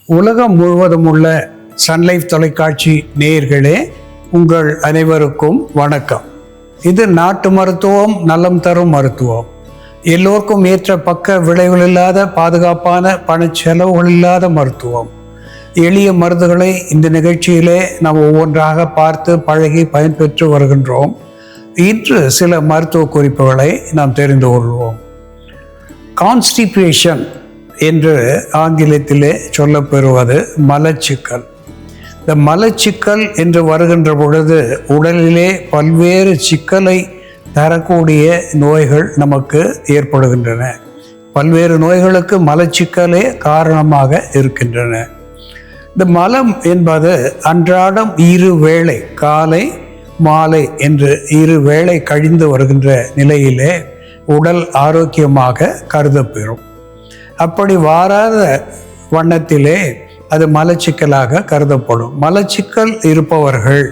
உலகம் முழுவதும் உள்ள சன்லைஃப் தொலைக்காட்சி நேயர்களே, உங்கள் அனைவருக்கும் வணக்கம். இது நாட்டு மருத்துவம், நலம் தரும் மருத்துவம். எல்லோருக்கும் ஏற்ற பக்க விளைவுகள் இல்லாத, பாதுகாப்பான, பணச்செலவுகள் இல்லாத மருத்துவம். எளிய மருந்துகளை இந்த நிகழ்ச்சியிலே நாம் ஒவ்வொன்றாக பார்த்து பழகி பயன்பெற்று வருகின்றோம். இன்று சில மருத்துவ குறிப்புகளை நாம் தெரிந்து கொள்வோம். கான்ஸ்டிபேஷன் என்று ஆங்கிலத்திலே சொல்லப்பெறுவது மலச்சிக்கல். இந்த மலச்சிக்கல் என்று வருகின்ற பொழுது உடலிலே பல்வேறு சிக்கலை தரக்கூடிய நோய்கள் நமக்கு ஏற்படுகின்றன. பல்வேறு நோய்களுக்கு மலச்சிக்கலே காரணமாக இருக்கின்றன. இந்த மலம் என்பது அன்றாடம் இருவேளை, காலை மாலை என்று இருவேளை கழிந்து வருகின்ற நிலையிலே உடல் ஆரோக்கியமாக கருதப்பெறும். அப்படி வாராத வண்ணத்திலே அது மலச்சிக்கலாக கருதப்படும். மலச்சிக்கல் இருப்பவர்கள்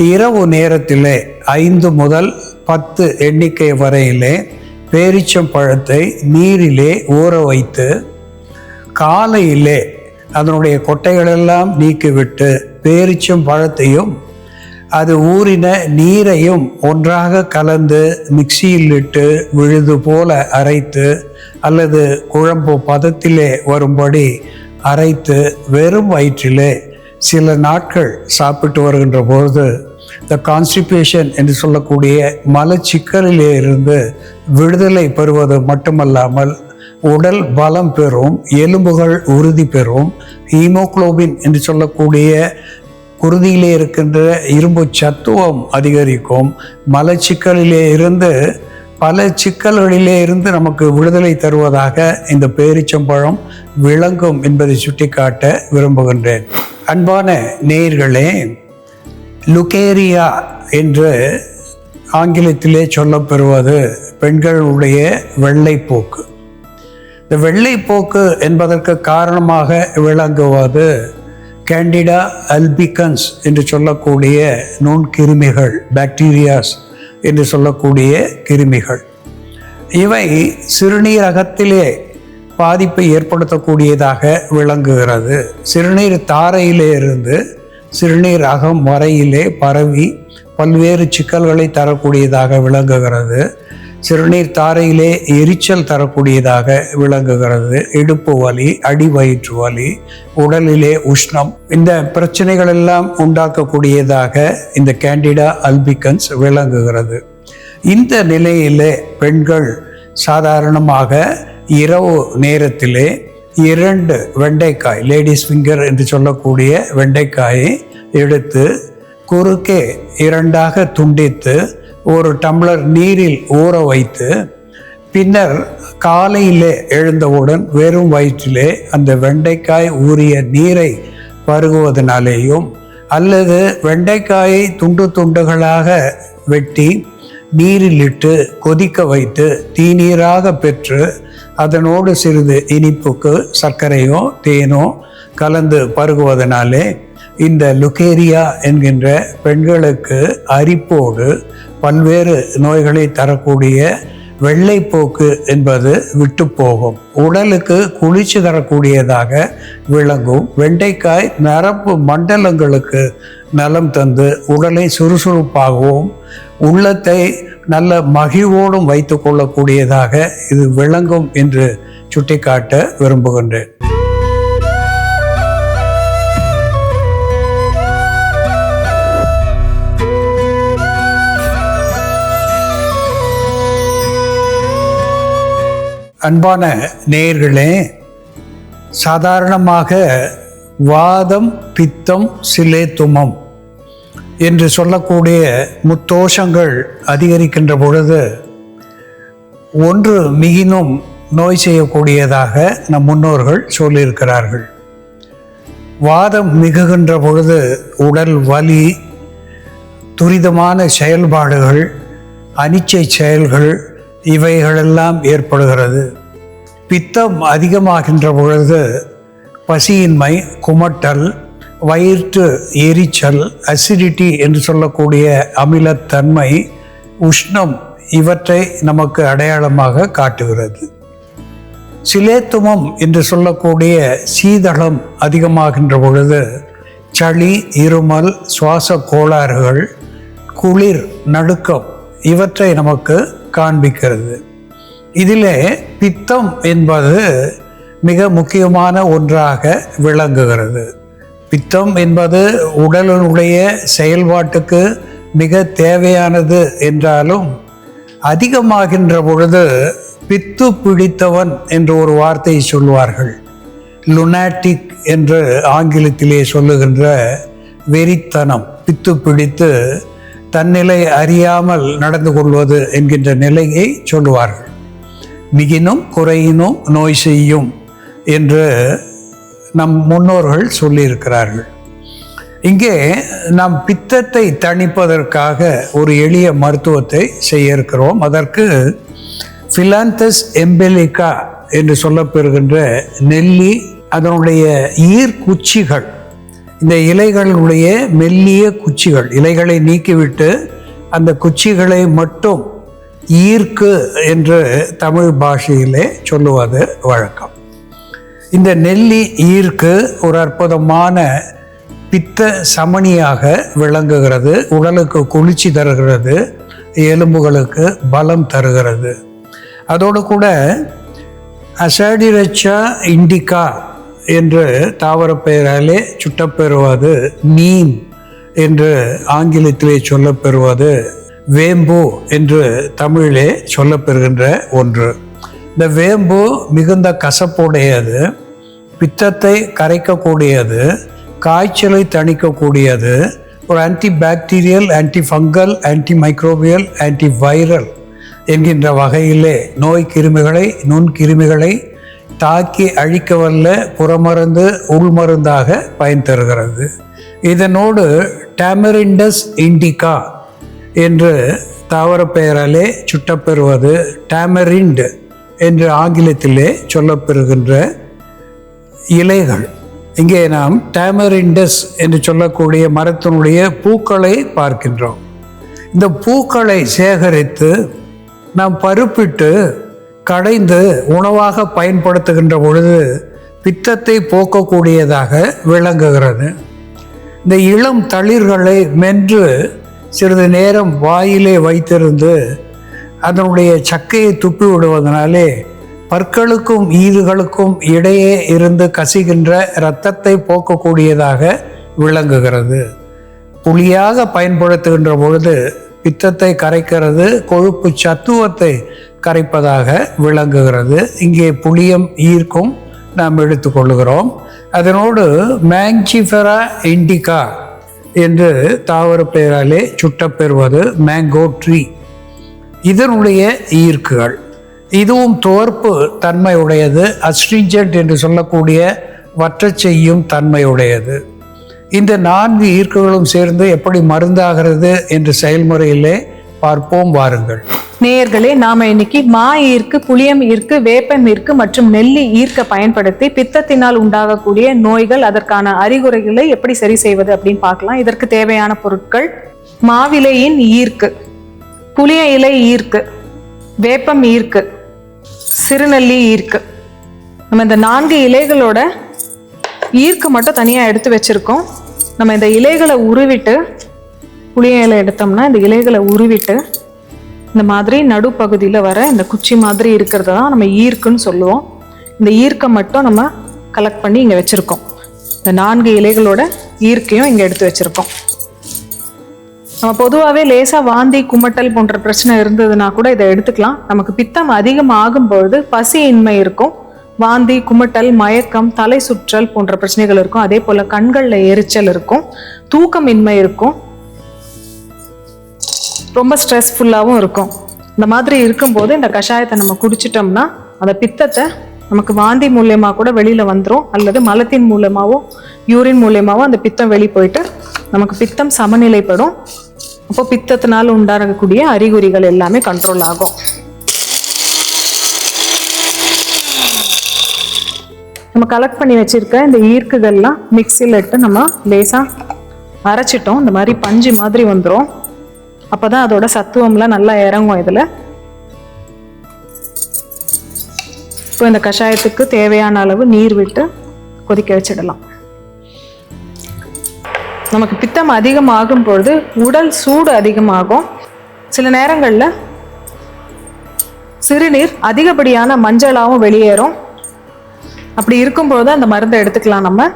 இரவு நேரத்திலே 5 முதல் 10 எண்ணிக்கை வரையிலே பேரீச்சம் பழத்தை நீரிலே ஊற வைத்து காலையிலே அதனுடைய கொட்டைகளெல்லாம் நீக்கிவிட்டு பேரீச்சம் பழத்தையும் அது ஊறின நீரையும் ஒன்றாக கலந்து மிக்சியில் இட்டு விழுது போல அரைத்து அல்லது குழம்பு பதத்திலே வரும்படி அரைத்து வெறும் வயிற்றிலே சில நாட்கள் சாப்பிட்டு வருகின்ற பொழுது இந்த கான்ஸ்டிபேஷன் என்று சொல்லக்கூடிய மலச்சிக்கலிலே இருந்து விடுதலை பெறுவது மட்டுமல்லாமல் உடல் பலம் பெறும், எலும்புகள் உறுதி பெறும், ஹீமோகுளோபின் என்று சொல்லக்கூடிய குருதியிலே இருக்கின்ற இரும்பு சத்துவம் அதிகரிக்கும். மலச்சிக்கலிலே இருந்து பல சிக்கல்களிலே இருந்து நமக்கு விடுதலை தருவதாக இந்த பேரீச்சம்பழம் விளங்கும் என்பதை சுட்டிக்காட்ட விரும்புகின்றேன். அன்பான நேயர்களே, லுகேரியா என்று ஆங்கிலத்திலே சொல்லப்பெறுவது பெண்களுடைய வெள்ளைப்போக்கு. இந்த வெள்ளைப்போக்கு என்பதற்கு காரணமாக விளங்குவது கேண்டிடா அல்பிகன்ஸ் என்று சொல்லக்கூடிய நுண்கிருமிகள், பாக்டீரியாஸ் என்று சொல்லக்கூடிய கிருமிகள். இவை சிறுநீரகத்திலே பாதிப்பை ஏற்படுத்தக்கூடியதாக விளங்குகிறது. சிறுநீர் தாரையிலே இருந்து சிறுநீர் அகம் வரையிலே பரவி பல்வேறு சிக்கல்களை தரக்கூடியதாக விளங்குகிறது. சிறுநீர் தாரையிலே எரிச்சல் தரக்கூடியதாக விளங்குகிறது. இடுப்பு வலி, அடிவயிற்று வலி, உடலிலே உஷ்ணம், இந்த பிரச்சனைகள் எல்லாம் உண்டாக்கக்கூடியதாக இந்த கேண்டிடா அல்பிகன்ஸ் விளங்குகிறது. இந்த நிலையிலே பெண்கள் சாதாரணமாக இரவு நேரத்திலே 2 வெண்டைக்காய், லேடிஸ் ஃபிங்கர் என்று சொல்லக்கூடிய வெண்டைக்காயை எடுத்து குறுக்கே 2ஆக துண்டித்து ஒரு டம்ளர் நீரில் ஊற வைத்து பின்னர் காலையிலே எழுந்தவுடன் வெறும் வயிற்றிலே அந்த வெண்டைக்காய் ஊறிய நீரை பருகுவதனாலேயும் அல்லது வெண்டைக்காயை துண்டு துண்டுகளாக வெட்டி நீரில் இட்டு கொதிக்க வைத்து தீநீராக பெற்று அதனோடு சிறிது இனிப்புக்கு சர்க்கரையோ தேனோ கலந்து பருகுவதனாலே இந்த லுகேரியா என்கின்ற பெண்களுக்கு அரிப்போடு பல்வேறு நோய்களை தரக்கூடிய வெள்ளைப்போக்கு என்பது விட்டு போகும். உடலுக்கு குளிர்ச்சி தரக்கூடியதாக விளங்கும். வெண்டைக்காய் நரம்பு மண்டலங்களுக்கு நலம் தந்து உடலை சுறுசுறுப்பாகவும் உள்ளத்தை நல்ல மகிழ்வோடும் வைத்து கொள்ளக்கூடியதாக இது விளங்கும் என்று சுட்டிக்காட்ட விரும்புகின்றேன். அன்பான நேயர்களே, சாதாரணமாக வாதம், பித்தம், சிலேத்துமம் என்று சொல்லக்கூடிய முத்தோஷங்கள் அதிகரிக்கின்ற பொழுது ஒன்று மிகினும் நோய் செய்யக்கூடியதாக நம் முன்னோர்கள் சொல்லியிருக்கிறார்கள். வாதம் மிகுகின்ற பொழுது உடல் வலி, துரிதமான செயல்பாடுகள், அனிச்சை செயல்கள் இவைகளெல்லாம் ஏற்படுகிறது. பித்தம் அதிகமாகின்ற பொழுது பசியின்மை, குமட்டல், வயிற்று எரிச்சல், அசிடிட்டி என்று சொல்லக்கூடிய அமிலத்தன்மை, உஷ்ணம் இவற்றை நமக்கு அடையாளமாக காட்டுகிறது. சிலேத்துமம் என்று சொல்லக்கூடிய சீதளம் அதிகமாகின்ற பொழுது சளி, இருமல், சுவாச கோளாறுகள், குளிர், நடுக்கம் இவற்றை நமக்கு காண்பிக்கிறது. இதிலே பித்தம் என்பது மிக முக்கியமான ஒன்றாக விளங்குகிறது. பித்தம் என்பது உடலினுடைய செயல்பாட்டுக்கு மிக தேவையானது என்றாலும் அதிகமாகின்ற பொழுது பித்து பிடித்தவன் என்று ஒரு வார்த்தையை சொல்வார்கள். லுனாட்டிக் என்று ஆங்கிலத்திலே சொல்லுகின்ற வெறித்தனம், பித்து பிடித்து தன்னிலை அறியாமல் நடந்து கொள்வது என்கின்ற நிலையை சொல்லுவார்கள். மிகினும் குறையினும் நோய் செய்யும் என்று நம் முன்னோர்கள் சொல்லியிருக்கிறார்கள். இங்கே நாம் பித்தத்தை தணிப்பதற்காக ஒரு எளிய மருத்துவத்தை செய்ய இருக்கிறோம். அதற்கு ஃபிலாந்தஸ் எம்பெலிகா என்று சொல்லப்பெறுகின்ற நெல்லி, அதனுடைய ஈர்க்குச்சிகள், இந்த இலைகளுடைய மெல்லிய குச்சிகள், இலைகளை நீக்கிவிட்டு அந்த குச்சிகளை மட்டும் ஈர்க்கு என்று தமிழ் பாஷையிலே சொல்லுவது வழக்கம். இந்த நெல்லி ஈர்க்கு ஒரு அற்புதமான பித்த சமனியாக விளங்குகிறது. உடலுக்கு குளிர்ச்சி தருகிறது, எலும்புகளுக்கு பலம் தருகிறது. அதோடு கூட அசாடிரச்சா இண்டிகா என்று தாவர பெயராலே சுட்டப்பெறுவது, நீம் என்று ஆங்கிலத்திலே சொல்லப்பெறுவது, வேம்பு என்று தமிழிலே சொல்லப்பெறுகின்ற ஒன்று. இந்த வேம்பு மிகுந்த கசப்புடையது, பித்தத்தை கரைக்கக்கூடியது, காய்ச்சலை தணிக்கக்கூடியது, ஒரு anti bacterial, anti fungal, anti microbial, anti viral என்கின்ற வகையிலே நோய் கிருமிகளை, நுண்கிருமிகளை தாக்கி அழிக்க வல்ல புறமருந்து, உள்மருந்தாக பயன் தருகிறது. இதனோடு டாமரிண்டஸ் இண்டிகா என்று தாவர பெயராலே சுட்டப்பெறுவது, டாமரிண்ட் என்று ஆங்கிலத்திலே சொல்லப்பெறுகின்ற இலைகள். இங்கே நாம் டாமரிண்டஸ் என்று சொல்லக்கூடிய மரத்தினுடைய பூக்களை பார்க்கின்றோம். இந்த பூக்களை சேகரித்து நாம் பருப்பிட்டு கடைந்து உணவாக பயன்படுத்துகின்ற பொழுது பித்தத்தை போக்கக்கூடியதாக விளங்குகிறது. இந்த இளம் தளிர்களை மென்று சிறிது நேரம் வாயிலே வைத்திருந்து அதனுடைய சக்கையை துப்பி விடுவதனாலே பற்களுக்கும் ஈறுகளுக்கும் இடையே இருந்து கசிகின்ற இரத்தத்தை போக்கக்கூடியதாக விளங்குகிறது. புளியாக பயன்படுத்துகின்ற பொழுது பித்தத்தை கரைக்கிறது, கொழுப்பு சத்துவத்தை கரைப்பதாக விளங்குகிறது. இங்கே புளியம் ஈர்க்கும் நாம் எடுத்துக்கொள்கிறோம். அதனோடு மேங்கிஃபெரா இண்டிகா என்று தாவர பெயராலே சுட்டப்பெறுவது மேங்கோ ட்ரீ, இதனுடைய ஈர்க்குகள். இதுவும் துவர்ப்பு தன்மையுடையது, அஸ்ட்ரிஞ்சன்ட் என்று சொல்லக்கூடிய வற்றச் செய்யும் தன்மையுடையது. இந்த 4 ஈர்க்குகளும் சேர்ந்து எப்படி மருந்தாகிறது என்ற செயல்முறையிலே பார்ப்போம், வாருங்கள். நேயர்களே, நாம இன்னைக்கு மா ஈர்க்கு, புளியம் ஈர்க்கு, வேப்பம் ஈர்க்கு மற்றும் நெல்லி ஈர்க்க பயன்படுத்தி பித்தத்தினால் உண்டாகக்கூடிய நோய்கள், அதற்கான அறிகுறிகளை எப்படி சரி செய்வது அப்படின்னு பார்க்கலாம். இதற்கு தேவையான பொருட்கள்: மாவிலையின் ஈர்க்கு, புளிய இலை ஈர்க்கு, வேப்பம் ஈர்க்கு, சிறுநெல்லி ஈர்க்கு. நம்ம இந்த 4 இலைகளோட ஈர்க்கு மட்டும் தனியாக எடுத்து வச்சிருக்கோம். நம்ம இந்த இலைகளை உருவிட்டு, புளிய இலை எடுத்தோம்னா இந்த இலைகளை உருவிட்டு இந்த மாதிரி நடுப்பகுதியில் வர இந்த குச்சி மாதிரி இருக்கிறத தான் நம்ம ஈர்க்குன்னு சொல்லுவோம். இந்த ஈர்க்கை மட்டும் நம்ம கலெக்ட் பண்ணி இங்கே வச்சுருக்கோம். இந்த 4 இலைகளோட ஈர்க்கையும் இங்கே எடுத்து வச்சுருக்கோம். நம்ம பொதுவாகவே லேசாக வாந்தி, குமட்டல் போன்ற பிரச்சனை இருந்ததுன்னா கூட இதை எடுத்துக்கலாம். நமக்கு பித்தம் அதிகமாகும் பொழுது பசியின்மை இருக்கும், வாந்தி, குமட்டல், மயக்கம், தலை சுற்றல் போன்ற பிரச்சனைகள் இருக்கும். அதே போல் கண்களில் எரிச்சல் இருக்கும், தூக்கமின்மை இருக்கும், ரொம்ப ஸ்ட்ரெஸ்ஃபுல்லாகவும் இருக்கும். இந்த மாதிரி இருக்கும்போது இந்த கஷாயத்தை நம்ம குடிச்சிட்டோம்னா அந்த பித்தத்தை நமக்கு வாந்தி மூலயமா கூட வெளியில் வந்துடும், அல்லது மலத்தின் மூலமாகவோ யூரின் மூலயமாவோ அந்த பித்தம் வெளியே போயிட்டு நமக்கு பித்தம் சமநிலைப்படும். அப்போ பித்தத்தினால் உண்டாகக்கூடிய அறிகுறிகள் எல்லாமே கண்ட்ரோல் ஆகும். நம்ம கலெக்ட் பண்ணி வச்சிருக்க இந்த ஈர்க்குகள்லாம் மிக்சியில் இட்டு நம்ம லேசாக அரைச்சிட்டோம். இந்த மாதிரி பஞ்சு மாதிரி வந்துடும். அப்போ தான் அதோட சத்துவம்லாம் நல்லா இறங்கும். இதில் இப்போ இந்த கஷாயத்துக்கு தேவையான அளவு நீர் விட்டு கொதிக்க வச்சிடலாம். நமக்கு பித்தம் அதிகமாகும் பொழுது உடல் சூடு அதிகமாகும். சில நேரங்களில் சிறுநீர் அதிகப்படியான மஞ்சளாகவும் வெளியேறும். அப்படி இருக்கும்போது அந்த மருந்தை எடுத்துக்கலாம். நம்ம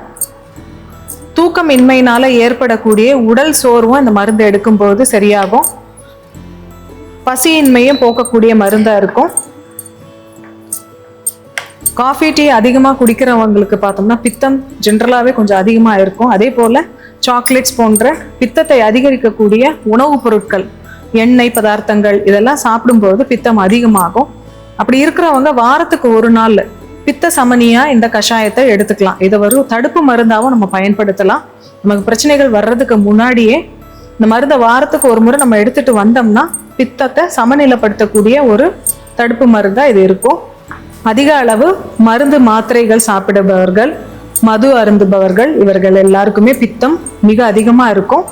தூக்கமின்மையினால ஏற்படக்கூடிய உடல் சோர்வும் அந்த மருந்தை எடுக்கும்போது சரியாகும். பசியின்மையும் போக்கக்கூடிய மருந்தா இருக்கும். காஃபி டீ அதிகமாக குடிக்கிறவங்களுக்கு பார்த்தோம்னா பித்தம் ஜென்ரலாகவே கொஞ்சம் அதிகமாக இருக்கும். அதே போல் சாக்லேட்ஸ் போன்ற பித்தத்தை அதிகரிக்கக்கூடிய உணவுப் பொருட்கள், எண்ணெய் பதார்த்தங்கள் இதெல்லாம் சாப்பிடும்போது பித்தம் அதிகமாகும். அப்படி இருக்கிறவங்க வாரத்துக்கு ஒரு நாள் பித்த சமனியா இந்த கஷாயத்தை எடுத்துக்கலாம். இதை ஒரு தடுப்பு மருந்தாகவும் நம்ம பயன்படுத்தலாம். நமக்கு பிரச்சனைகள் வர்றதுக்கு முன்னாடியே இந்த மருந்தை வாரத்துக்கு ஒரு முறை நம்ம எடுத்துட்டு வந்தோம்னா பித்தத்தை சமநிலைப்படுத்தக்கூடிய ஒரு தடுப்பு மருந்தா இது இருக்கும். அதிக அளவு மருந்து மாத்திரைகள் சாப்பிடுபவர்கள், மது அருந்துபவர்கள், இவர்கள் எல்லாருக்குமே பித்தம் மிக அதிகமா இருக்கும்.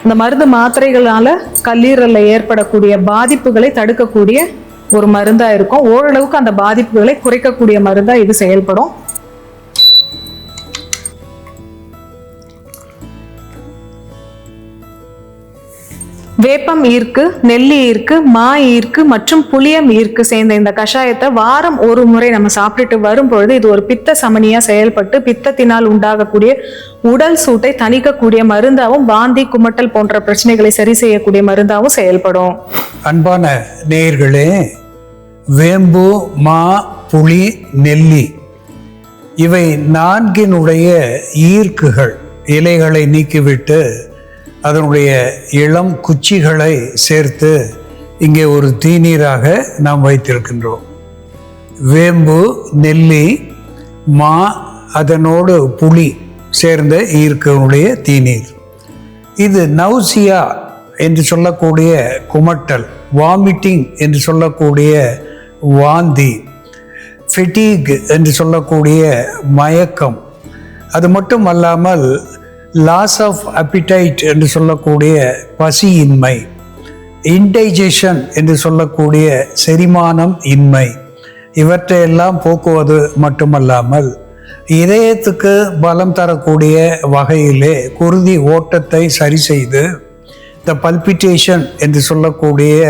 இந்த மருந்து மாத்திரைகளால கல்லீரல்ல ஏற்படக்கூடிய பாதிப்புகளை தடுக்கக்கூடிய ஒரு மருந்தா இருக்கும். ஓரளவுக்கு அந்த பாதிப்புகளை குறைக்கக்கூடிய மருந்தா இது செயல்படும். வேப்பம் ஈர்க்கு, நெல்லி ஈர்க்கு, மா ஈர்க்கு மற்றும் புளியம் ஈர்க்கு சேர்ந்த இந்த கஷாயத்தை வாரம் ஒரு முறை நம்ம சாப்பிட்டுட்டு வரும்பொழுது இது ஒரு பித்த சமனியா செயல்பட்டு பித்தத்தினால் உண்டாகக்கூடிய உடல் சூட்டை தணிக்கக்கூடிய மருந்தாவும், வாந்தி குமட்டல் போன்ற பிரச்சனைகளை சரி செய்யக்கூடிய மருந்தாவும் செயல்படும். அன்பான நேயர்களே, வேம்பு, மா, புளி, நெல்லி இவை நான்கினுடைய ஈர்க்குகள் இலைகளை நீக்கிவிட்டு அதனுடைய இளம் குச்சிகளை சேர்த்து இங்கே ஒரு தீநீராக நாம் வைத்திருக்கின்றோம். வேம்பு, நெல்லி, மா, அதனோடு புளி சேர்ந்த ஈர்க்கனுடைய தீநீர். இது நௌசியா என்று சொல்லக்கூடிய குமட்டல், வாமிட்டிங் என்று சொல்லக்கூடிய வாந்தி, ஃபெட்டீக் என்று சொல்லக்கூடிய மயக்கம், அது மட்டும் அல்லாமல் லாஸ் ஆஃப் அப்பிடைட் என்று சொல்லக்கூடிய பசியின்மை, இன்டைஜஷன் என்று சொல்லக்கூடிய செரிமானம் இன்மை, இவற்றையெல்லாம் போக்குவது மட்டுமல்லாமல் இதயத்துக்கு பலம் தரக்கூடிய வகையிலே குருதி ஓட்டத்தை சரி செய்து இந்த பல்பிட்டேஷன் என்று சொல்லக்கூடிய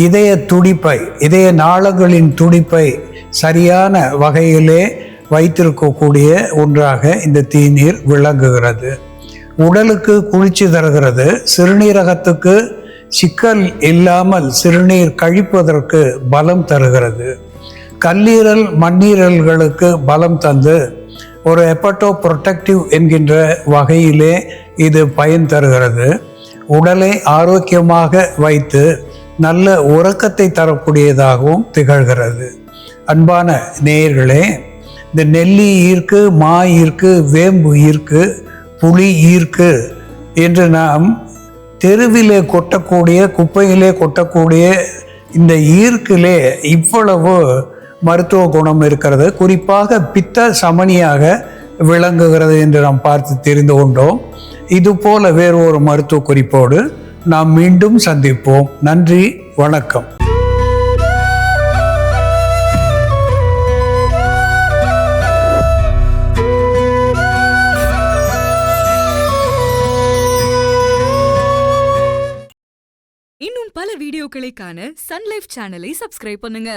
இதய துடிப்பை, இதய நாளங்களின் துடிப்பை சரியான வகையிலே வைத்திருக்கக்கூடிய ஒன்றாக இந்த தீநீர் விளங்குகிறது. உடலுக்கு குளிர்ச்சி தருகிறது. சிறுநீரகத்துக்கு சிக்கல் இல்லாமல் சிறுநீர் கழிப்பதற்கு பலம் தருகிறது. கல்லீரல், மண்ணீரல்களுக்கு பலம் தந்து ஒரு ஹெப்படோ புரொடெக்டிவ் என்கின்ற வகையிலே இது பயன் தருகிறது. உடலை ஆரோக்கியமாக வைத்து நல்ல உறக்கத்தை தரக்கூடியதாகவும் திகழ்கிறது. அன்பான நேயர்களே, இந்த நெல்லி ஈர்க்கு, மா ஈர்க்கு, வேம்பு ஈர்க்கு, புளி ஈர்க்கு என்று நாம் தெருவிலே கொட்டக்கூடிய, குப்பையிலே கொட்டக்கூடிய இந்த ஈர்க்கிலே இவ்வளவு மருத்துவ குணம் இருக்கிறது. குறிப்பாக பித்த சமனியாக விளங்குகிறது என்று நாம் பார்த்து தெரிந்து கொண்டோம். இதுபோல வேறு ஒரு மருத்துவ குறிப்போடு நாம் மீண்டும் சந்திப்போம். நன்றி, வணக்கம். இன்னும் பல வீடியோக்களை காண சன் லைஃப் சேனலை சப்ஸ்கிரைப் பண்ணுங்க.